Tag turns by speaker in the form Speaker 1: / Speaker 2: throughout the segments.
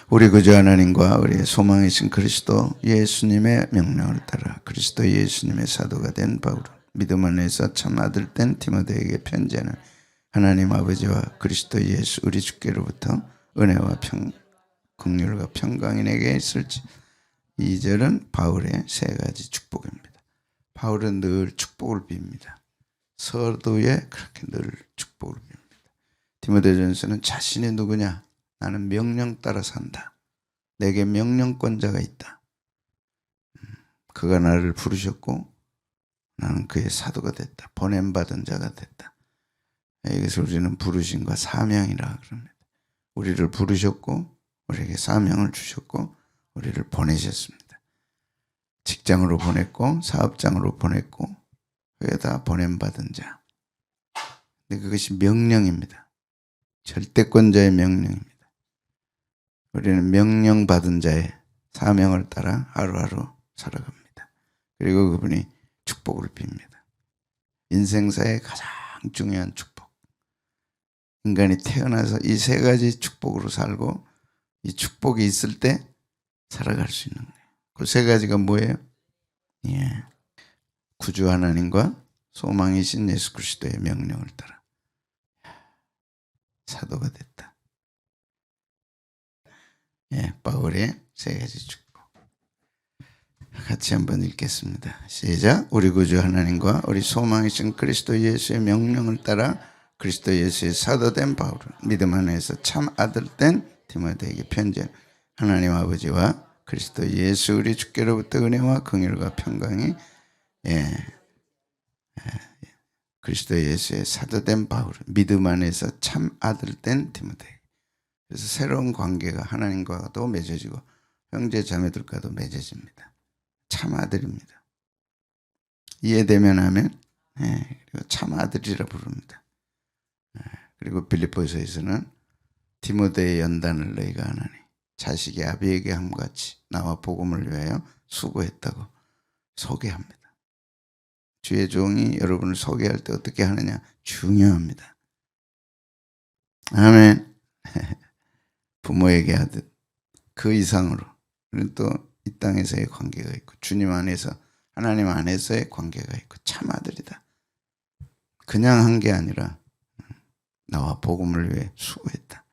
Speaker 1: 우리 구주 하나님과 우리의 소망이신 그리스도 예수님의 명령을 따라 그리스도 예수님의 사도가 된 바울은 믿음 안에서 참 아들 된 디모데에게 편지하는 하나님 아버지와 그리스도 예수 우리 주께로부터 은혜와 긍휼과 평강이 내게 있을지. 2절은 바울의 세 가지 축복입니다. 바울은 늘 축복을 빕니다. 서도에 그렇게 늘 축복을 빕니다. 디모데전서는 자신이 누구냐? 나는 명령 따라 산다. 내게 명령권자가 있다. 그가 나를 부르셨고 나는 그의 사도가 됐다. 보냄받은 자가 됐다. 이것을 우리는 부르심과 사명이라 그럽니다. 우리를 부르셨고 우리에게 사명을 주셨고 우리를 보내셨습니다. 직장으로 보냈고 사업장으로 보냈고 거기에다 보냄받은 자. 근데 그것이 명령입니다. 절대권자의 명령입니다. 우리는 명령받은 자의 사명을 따라 하루하루 살아갑니다. 그리고 그분이 축복을 빕니다. 인생사의 가장 중요한 축복. 인간이 태어나서 이 세 가지 축복으로 살고 이 축복이 있을 때 살아갈 수 있는 거예요. 그 세 가지가 뭐예요? 구주 하나님과 소망이신 예수 그리스도의 명령을 따라 사도가 됐다. 바울의 세 가지 축복. 같이 한번 읽겠습니다. 시작. 우리 구주 하나님과 우리 소망이신 그리스도 예수의 명령을 따라 그리스도 예수의 사도된 바울은 믿음 안에서 참 아들 된 디모데에게 편지한 하나님 아버지와 그리스도 예수 우리 주께로부터 은혜와 긍휼과 평강이 그리스도 예수의 사도된 바울은 믿음 안에서 참 아들 된 디모데. 그래서 새로운 관계가 하나님과도 맺어지고 형제 자매들과도 맺어집니다. 참 아들입니다. 이해되면 하면 그리고 참 아들이라 부릅니다. 그리고 빌립보서에서는 디모데의 연단을 너희가 하나니 자식이 아비에게 함과 같이 나와 복음을 위하여 수고했다고 소개합니다. 주의 종이 여러분을 소개할 때 어떻게 하느냐 중요합니다. 아멘. 부모에게 하듯 그 이상으로 우리는 또 이 땅에서의 관계가 있고 주님 안에서 하나님 안에서의 관계가 있고 참 아들이다. 그냥 한 게 아니라 나와 복음을 위해 수고했다.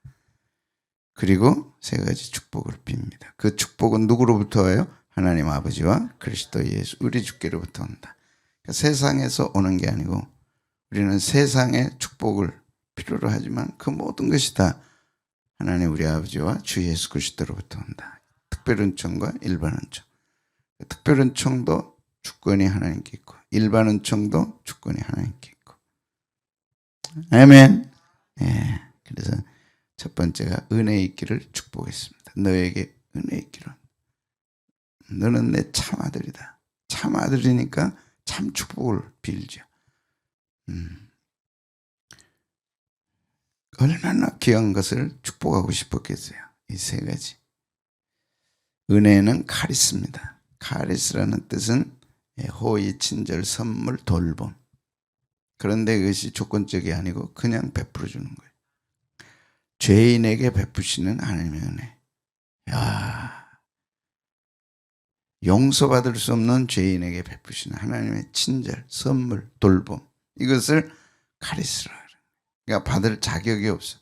Speaker 1: 그리고 세 가지 축복을 빕니다. 그 축복은 누구로부터 와요? 하나님 아버지와 그리스도 예수 우리 주께로부터 온다. 그러니까 세상에서 오는 게 아니고 우리는 세상의 축복을 필요로 하지만 그 모든 것이 다 하나님 우리 아버지와 주 예수 그리스도로부터 온다. 특별은총과 일반은총. 특별은총도 주권이 하나님께 있고 일반은총도 주권이 하나님께 있고. 아멘. 그래서 첫 번째가 은혜 있기를 축복했습니다. 너에게 은혜 있기를. 너는 내 참 아들이다. 참 아들이니까 참 축복을 빌죠. 얼마나 귀한 것을 축복하고 싶었겠어요. 이 세 가지. 은혜는 카리스입니다. 카리스라는 뜻은 호의, 친절, 선물, 돌봄. 그런데 그것이 조건적이 아니고 그냥 베풀어 주는 거예요. 죄인에게 베푸시는 하나님의 은혜. 용서받을 수 없는 죄인에게 베푸시는 하나님의 친절, 선물, 돌봄. 이것을 카리스라 그래요. 그러니까 받을 자격이 없어.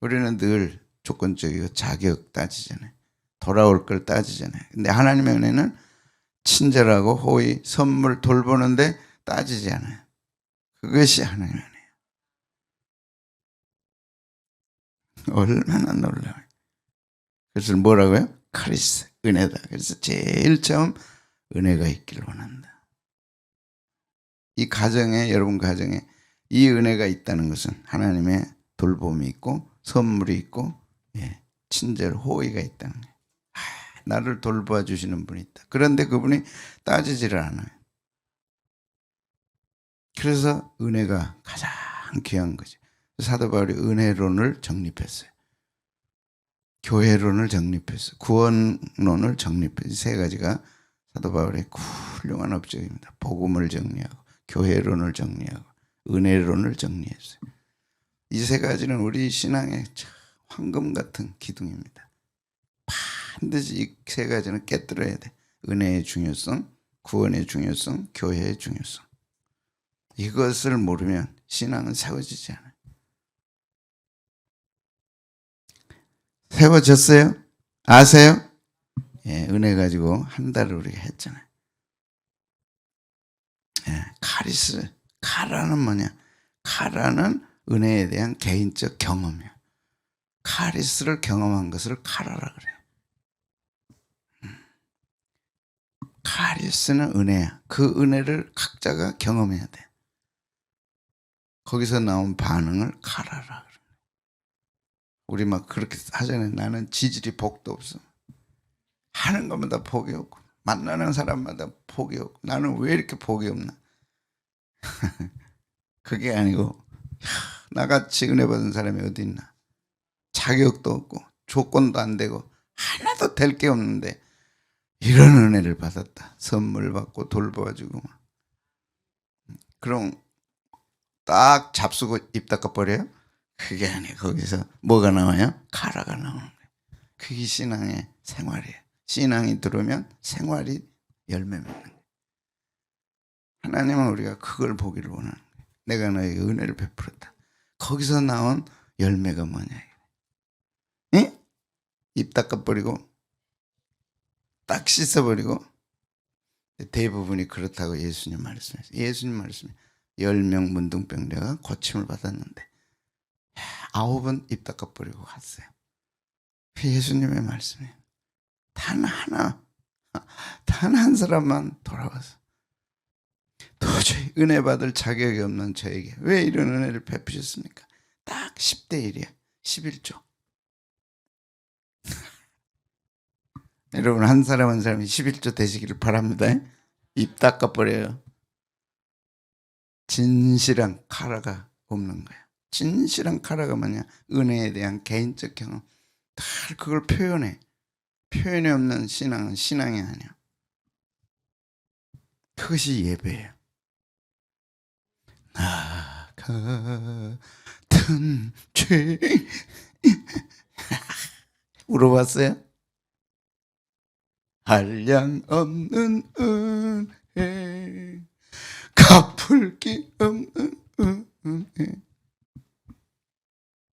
Speaker 1: 우리는 늘 조건적이고 자격 따지잖아요. 돌아올 걸 따지잖아요. 근데 하나님의 은혜는 친절하고 호의, 선물, 돌보는데 따지지 않아요. 그것이 하나님의 은혜예요. 얼마나 놀라워요. 그래서 뭐라고요? 카리스, 은혜다. 그래서 제일 처음 은혜가 있기를 원한다. 이 가정에, 여러분 가정에 이 은혜가 있다는 것은 하나님의 돌봄이 있고 선물이 있고 친절, 호의가 있다는 거예요. 나를 돌봐 주시는 분이 있다. 그런데 그분이 따지지를 않아요. 그래서 은혜가 가장 귀한 거죠. 사도 바울이 은혜론을 정립했어요. 교회론을 정립했어요. 구원론을 정립했어요. 이 세 가지가 사도 바울의 훌륭한 업적입니다. 복음을 정리하고 교회론을 정리하고 은혜론을 정리했어요. 이 세 가지는 우리 신앙의 황금 같은 기둥입니다. 반드시 이 세 가지는 깨뜨려야 돼. 은혜의 중요성, 구원의 중요성, 교회의 중요성. 이것을 모르면 신앙은 세워지지 않아요. 세워졌어요? 아세요? 예, 은혜 가지고 한 달을 우리가 했잖아요. 예, 카리스, 카라는 뭐냐? 카라는 은혜에 대한 개인적 경험이야. 카리스를 경험한 것을 카라라 그래요. 카리스는 은혜야. 그 은혜를 각자가 경험해야 돼. 거기서 나온 반응을 카라라 그래. 우리 막 그렇게 하잖아요. 나는 지질이 복도 없어. 하는 것마다 복이 없고 만나는 사람마다 복이 없고 나는 왜 이렇게 복이 없나? 그게 아니고 나같이 은혜 받은 사람이 어디 있나? 자격도 없고 조건도 안 되고 하나도 될 게 없는데 이런 은혜를 받았다. 선물 받고 돌봐주고 막. 그럼 딱 잡수고 입 닦아버려요? 그게 아니에요. 거기서 뭐가 나와요? 카라가 나오는 거예요. 그게 신앙의 생활이에요. 신앙이 들어오면 생활이 열매 맺는 거예요. 하나님은 우리가 그걸 보기를 원하는 거예요. 내가 너에게 은혜를 베풀었다. 거기서 나온 열매가 뭐냐? 예? 입 닦아버리고 딱 씻어버리고 대부분이 그렇다고 예수님 말씀하셨어요. 예수님 말씀에 10명 문둥병자가 고침을 받았는데 9은 입 닦아버리고 갔어요. 예수님의 말씀이에요. 단 한 사람만 돌아와서 도저히 은혜 받을 자격이 없는 저에게 왜 이런 은혜를 베푸셨습니까? 딱 10대 1이야. 11조. 여러분 한 사람 한 사람이 11조 되시기를 바랍니다. 입 닦아버려요. 진실한 카라가 없는 거야. 진실한 카라가 뭐냐? 은혜에 대한 개인적 경험. 다 그걸 표현해. 표현이 없는 신앙은 신앙이 아니야. 그것이 예배예요. 나 같은 죄 울어봤어요? 한량 없는 은혜 갚을 길 없는 은혜.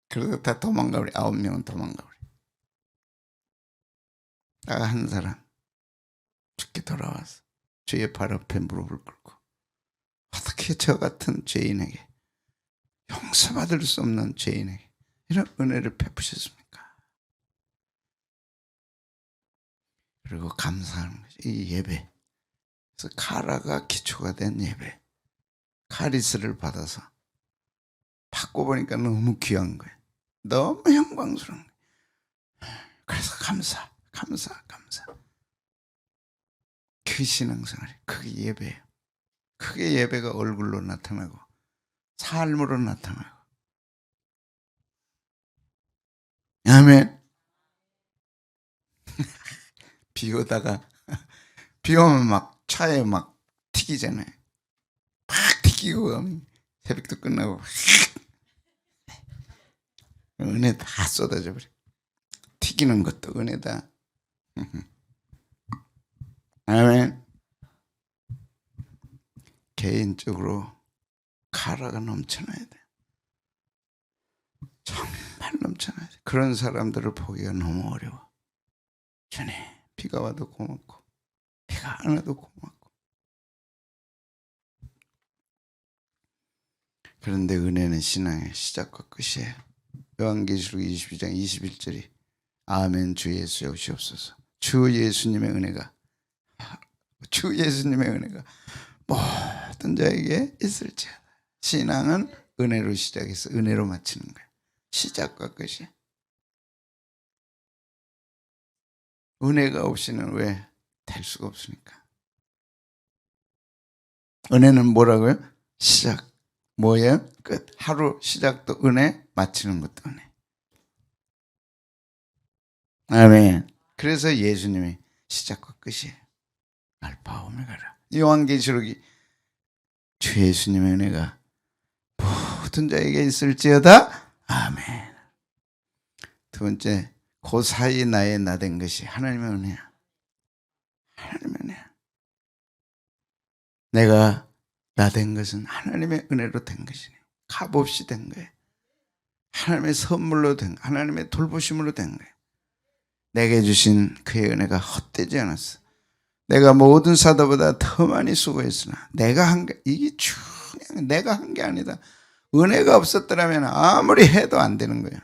Speaker 1: 그래서 다 도망가버려. 9명은 도망가버려. 딱 한 사람 죽게 돌아와서 주의 발 앞에 무릎을 꿇고 어떻게 저 같은 죄인에게 용서받을 수 없는 죄인에게 이런 은혜를 베푸셨습니까? 그리고 감사하는 것이 이 예배. 그래서 카라가 기초가 된 예배. 카리스를 받아서 바꿔보니까 너무 귀한 거예요. 너무 영광스러운 거예요. 그래서 감사. 그 신앙생활이 그게 예배예요. 그게 예배가 얼굴로 나타나고 삶으로 나타나고. 아멘. 비 오다가 비 오면 막 차에 막 튀기잖아요. 팍 튀기고 새벽도 끝나고 은혜 다 쏟아져 버려. 튀기는 것도 은혜다. 아멘. 개인적으로 카라가 넘쳐나야 돼. 정말 넘쳐나야 돼. 그런 사람들을 보기가 너무 어려워. 주님, 비가 와도 고맙고 비가 안 와도 고맙고. 그런데 은혜는 신앙의 시작과 끝이에요. 요한계시록 22장 21절이 아멘 주 예수 오시옵소서. 주 예수님의 은혜가 모든 자에게 있을지어다. 신앙은 은혜로 시작해서 은혜로 마치는 거예요. 시작과 끝이. 은혜가 없이는 왜 될 수가 없습니까? 은혜는 뭐라고요? 시작. 뭐예요? 끝. 하루 시작도 은혜, 마치는 것도 은혜. 아멘. 그래서 예수님이 시작과 끝이에요. 알파 오메가라. 요한계시록이 주 예수님의 은혜가 모든 자에게 있을지어다. 아멘. 두 번째, 그 사이 나의 나 된 것이 하나님의 은혜야. 하나님의 은혜야. 내가 나 된 것은 하나님의 은혜로 된 것이니 값없이 된 거예요. 하나님의 선물로 된 거예요. 하나님의 돌보심으로 된 거예요. 내게 주신 그의 은혜가 헛되지 않았어. 내가 모든 사도보다 더 많이 수고했으나 내가 한 게 이게 중요한 내가 한 게 아니다. 은혜가 없었더라면 아무리 해도 안 되는 거예요.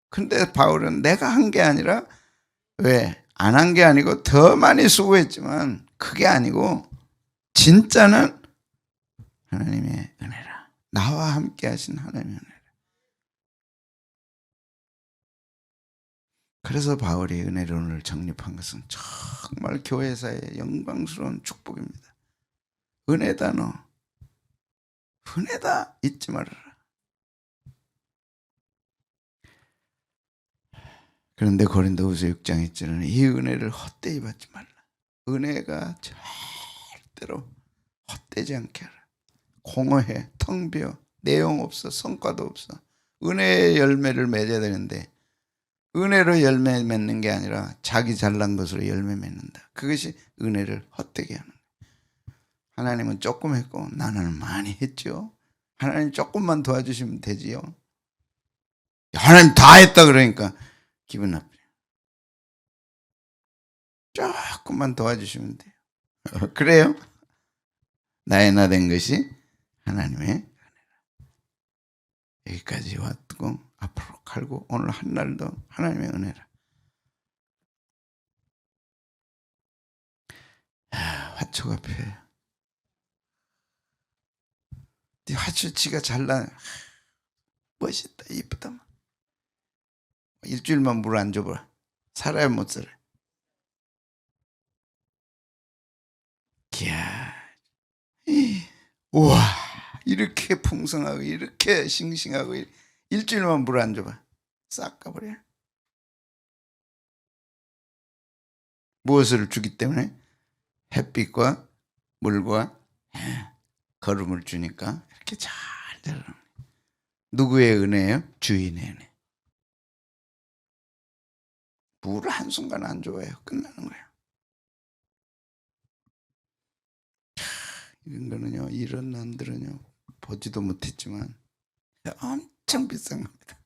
Speaker 1: 근데 바울은 내가 한 게 아니라 왜? 안 한 게 아니고 더 많이 수고했지만 그게 아니고 진짜는 하나님의 은혜라. 나와 함께 하신 하나님의 은혜라. 그래서 바울이 은혜론을 정립한 것은 정말 교회사의 영광스러운 축복입니다. 은혜다 너. 은혜다 잊지 말아라. 그런데 고린도후서 6장 1절에는 이 은혜를 헛되이 받지 말라. 은혜가 절대로 헛되지 않게 하라. 공허해, 텅 비어, 내용 없어, 성과도 없어. 은혜의 열매를 맺어야 되는데 은혜로 열매 맺는 게 아니라 자기 잘난 것으로 열매 맺는다. 그것이 은혜를 헛되게 하는 거예요. 하나님은 조금 했고 나는 많이 했죠. 하나님 조금만 도와주시면 되지요. 하나님 다 했다 그러니까 기분 나쁘죠. 조금만 도와주시면 돼요. 그래요? 나의 나 된 것이 하나님의 은혜라. 여기까지 왔고 앞으로 갈고 오늘 한 날도 하나님의 은혜라. 화초가 펴요. 네 화초 지가 잘나 멋있다 이쁘다. 일주일만 물 안 줘봐. 살아야 못 살아. 이야, 우와 이렇게 풍성하고 이렇게 싱싱하고 일주일만 물 안 줘봐. 싹 가버려. 무엇을 주기 때문에? 햇빛과 물과 거름을 주니까 이렇게 잘 자라는 거예요. 누구의 은혜예요? 주인의 은혜. 물을 한순간 안 줘요. 끝나는 거예요. 이런 거는요, 이런 남들은요, 보지도 못했지만 엄청 비싼 겁니다.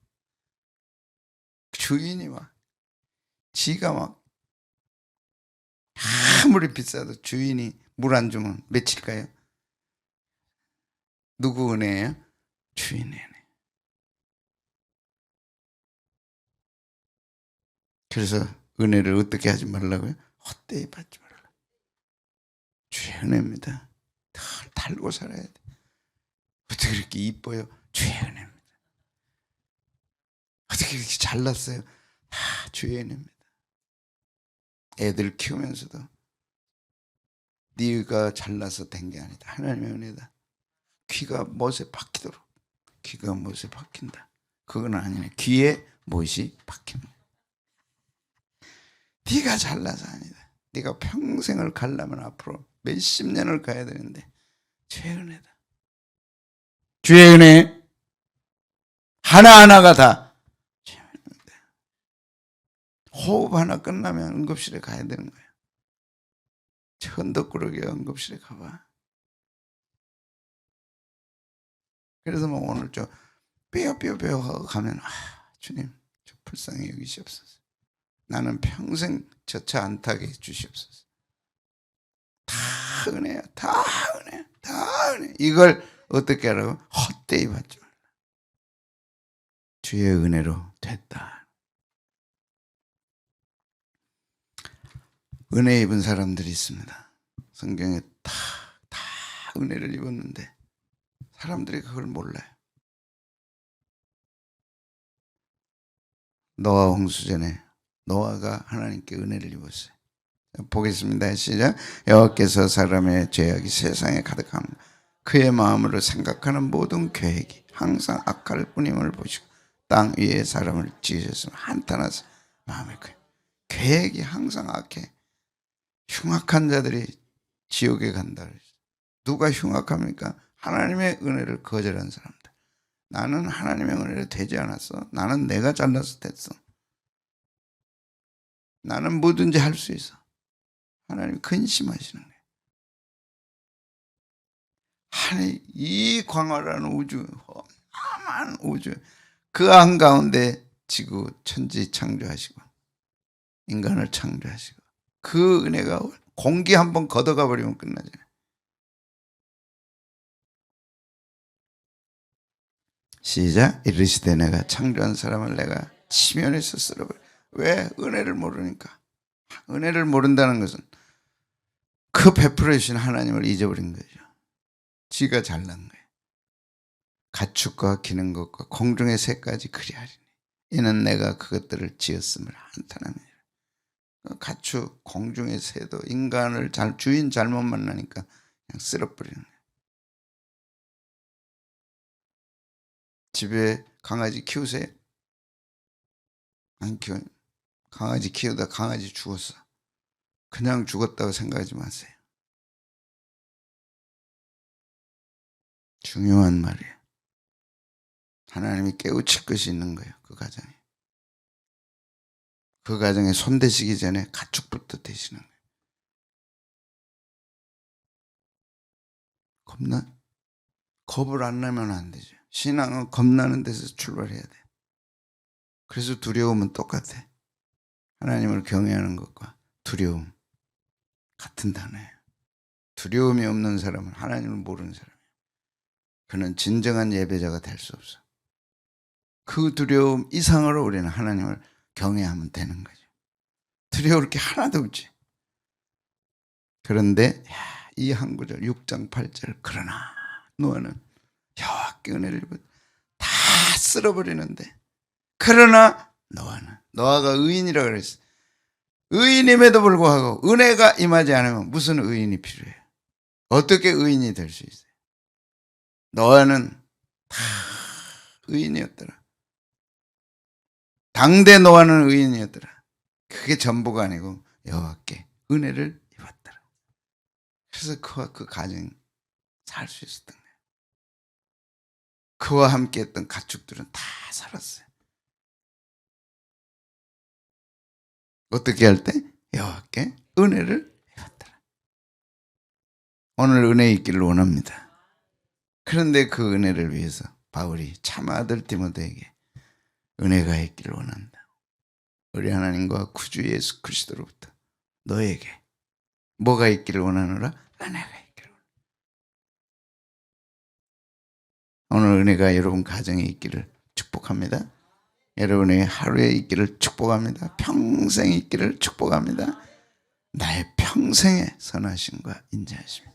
Speaker 1: 주인이 막, 지가 막, 아무리 비싸도 주인이 물 안 주면 며칠까요? 누구 은혜예요? 주인의 은혜. 그래서 은혜를 어떻게 하지 말라고요? 헛되이 받지 말라. 주의 은혜입니다. 덜 달고 살아야 돼. 어떻게 이렇게 이뻐요? 주의 은혜입니다. 어떻게 이렇게 잘났어요? 주의 은혜입니다. 애들 키우면서도 네가 잘나서 된 게 아니다. 하나님의 은혜다. 귀가 못에 박히도록. 귀가 못에 박힌다. 그건 아니네. 귀에 못이 박힌다. 네가 잘나서 아니다. 네가 평생을 가려면 앞으로 몇십 년을 가야 되는데 주의 은혜다. 주의 은혜 하나하나가 다 주의 은혜입니다. 호흡 하나 끝나면 응급실에 가야 되는 거예요. 천덕꾸러기 응급실에 가봐. 그래서 뭐 오늘 저 뼈 하고 가면 주님 저 불쌍히 여기시옵소서. 나는 평생 저 차 안 타게 해주시옵소서. 다 은혜야. 다 은혜. 다 은혜. 이걸 어떻게 하라고? 헛되이 받지 말라. 주의 은혜로 됐다. 은혜 입은 사람들이 있습니다. 성경에 다 은혜를 입었는데 사람들이 그걸 몰라요. 노아 홍수전에 노아가 하나님께 은혜를 입었어요. 보겠습니다. 시작. 여호와께서 사람의 죄악이 세상에 가득함 그의 마음으로 생각하는 모든 계획이 항상 악할 뿐임을 보시고 땅 위에 사람을 지으셨으면 한탄하사 마음에 계획이 항상 악해. 흉악한 자들이 지옥에 간다. 누가 흉악합니까? 하나님의 은혜를 거절한 사람들. 나는 하나님의 은혜를 되지 않았어. 나는 내가 잘나서 됐어. 나는 뭐든지 할 수 있어. 하나님이 근심하시는 거예요. 하나님, 이 광활한 우주, 험한 우주, 그 한가운데 지구, 천지 창조하시고 인간을 창조하시고 그 은혜가 공기 한번 걷어가 버리면 끝나잖아요. 시작. 이르시되 내가 창조한 사람을 내가 치면에서 쓸어버려. 왜? 은혜를 모르니까. 은혜를 모른다는 것은 그 베풀어 주신 하나님을 잊어버린 거죠. 지가 잘난 거예요. 가축과 기는 것과 공중의 새까지 그리하리니 이는 내가 그것들을 지었음을 한탄하느니라. 가축, 공중의 새도 인간을 주인 잘못 만나니까 그냥 쓸어버리는 거예요. 집에 강아지 키우세요? 안 키워요. 강아지 키우다 강아지 죽었어. 그냥 죽었다고 생각하지 마세요. 중요한 말이에요. 하나님이 깨우칠 것이 있는 거예요. 그 가정에. 그 가정에 손대시기 전에 가축부터 대시는 거예요. 겁을 안 내면 안 되죠. 신앙은 겁나는 데서 출발해야 돼. 그래서 두려움은 똑같아. 하나님을 경외하는 것과 두려움 같은 단어예요. 두려움이 없는 사람은 하나님을 모르는 사람이에요. 그는 진정한 예배자가 될 수 없어. 그 두려움 이상으로 우리는 하나님을 경외하면 되는 거죠. 두려울 게 하나도 없지. 그런데 이 한 구절 6장 8절 그러나 너는 여호와께 은혜를 입어 다 쓸어버리는데 그러나 노아가 의인이라고 그랬어. 의인임에도 불구하고 은혜가 임하지 않으면 무슨 의인이 필요해요? 어떻게 의인이 될 수 있어요? 노아는 다 의인이었더라. 당대 노아는 의인이었더라. 그게 전부가 아니고 여호와께 은혜를 입었더라. 그래서 그와 그 가정이 살 수 있었던 거예요. 그와 함께 했던 가축들은 다 살았어요. 어떻게 할 때? 여호와께 은혜를 입었더라. 오늘 은혜 있기를 원합니다. 그런데 그 은혜를 위해서 바울이 참 아들 디모데에게 은혜가 있기를 원한다. 우리 하나님과 구주 예수 그리스도로부터 너에게 뭐가 있기를 원하노라? 은혜가 있기를 원한다. 오늘 은혜가 여러분 가정에 있기를 축복합니다. 여러분의 하루에 있기를 축복합니다. 평생 있기를 축복합니다. 나의 평생에 선하심과 인자하심.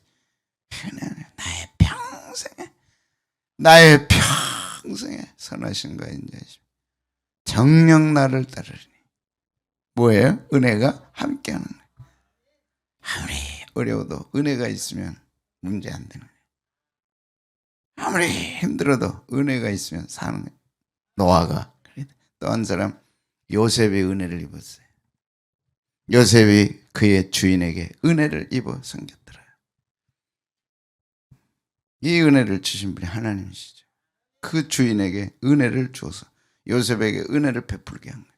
Speaker 1: 나의 평생에 선하심과 인자하심. 정녕 나를 따르리니. 뭐예요? 은혜가 함께하는 거예요. 아무리 어려워도 은혜가 있으면 문제 안 되는 거예요. 아무리 힘들어도 은혜가 있으면 사는 거예요. 노아가 또 한 사람 요셉의 은혜를 입었어요. 요셉이 그의 주인에게 은혜를 입어 섬겼더라. 이 은혜를 주신 분이 하나님이시죠. 그 주인에게 은혜를 줘서 요셉에게 은혜를 베풀게 한 거예요.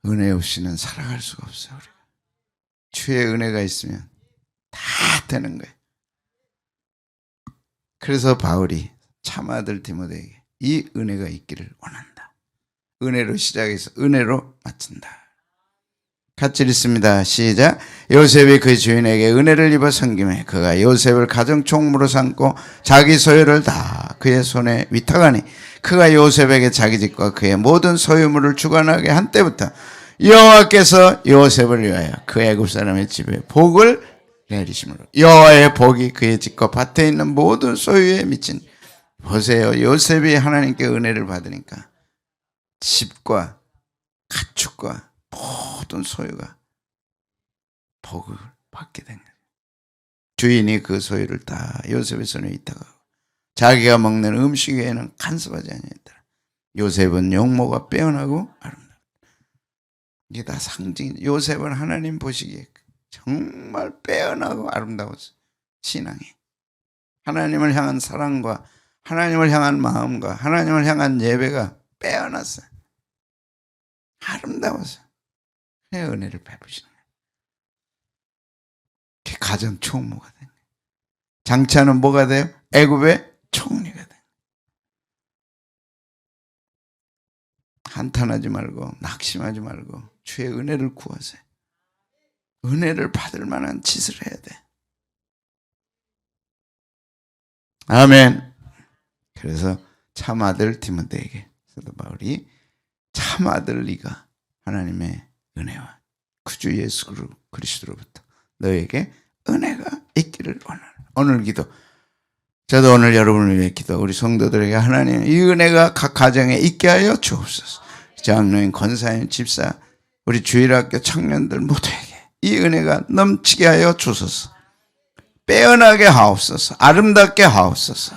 Speaker 1: 은혜 없이는 살아갈 수가 없어요. 우리가. 주의 은혜가 있으면 다 되는 거예요. 그래서 바울이 참아들 디모데에게 이 은혜가 있기를 원한다. 은혜로 시작해서 은혜로 마친다. 같이 읽습니다. 시작. 요셉이 그 주인에게 은혜를 입어 섬김에 그가 요셉을 가정 총무로 삼고 자기 소유를 다 그의 손에 위탁하니 그가 요셉에게 자기 집과 그의 모든 소유물을 주관하게 한 때부터 여호와께서 요셉을 위하여 그 애굽 사람의 집에 복을 내리심으로 여호와의 복이 그의 집과 밭에 있는 모든 소유에 미친. 보세요. 요셉이 하나님께 은혜를 받으니까 집과 가축과 모든 소유가 복을 받게 된 거예요. 주인이 그 소유를 다 요셉의 손에 위탁하고 자기가 먹는 음식 외에는 간섭하지 아니했더라. 요셉은 용모가 빼어나고 아름답다. 이게 다 상징. 요셉은 하나님 보시기에 정말 빼어나고 아름다웠어요. 신앙이. 하나님을 향한 사랑과 하나님을 향한 마음과 하나님을 향한 예배가 빼어났어요. 아름다워서 은혜를 베푸시는 거예요. 가정 총무가 돼요. 장차는 뭐가 돼요? 애굽의 총리가 돼요. 한탄하지 말고 낙심하지 말고 주의 은혜를 구하세요. 은혜를 받을 만한 짓을 해야 돼. 아멘. 그래서 참아들 디모데에게 사도 바울이 참아들 네가 하나님의 은혜와 구주 예수 그리스도로부터 너에게 은혜가 있기를 원하는 오늘 기도. 저도 오늘 여러분을 위해 기도. 우리 성도들에게 하나님 이 은혜가 각 가정에 있게 하여 주옵소서. 장로인, 권사인, 집사, 우리 주일학교 청년들 모두에게 이 은혜가 넘치게 하여 주소서. 빼어나게 하옵소서. 아름답게 하옵소서.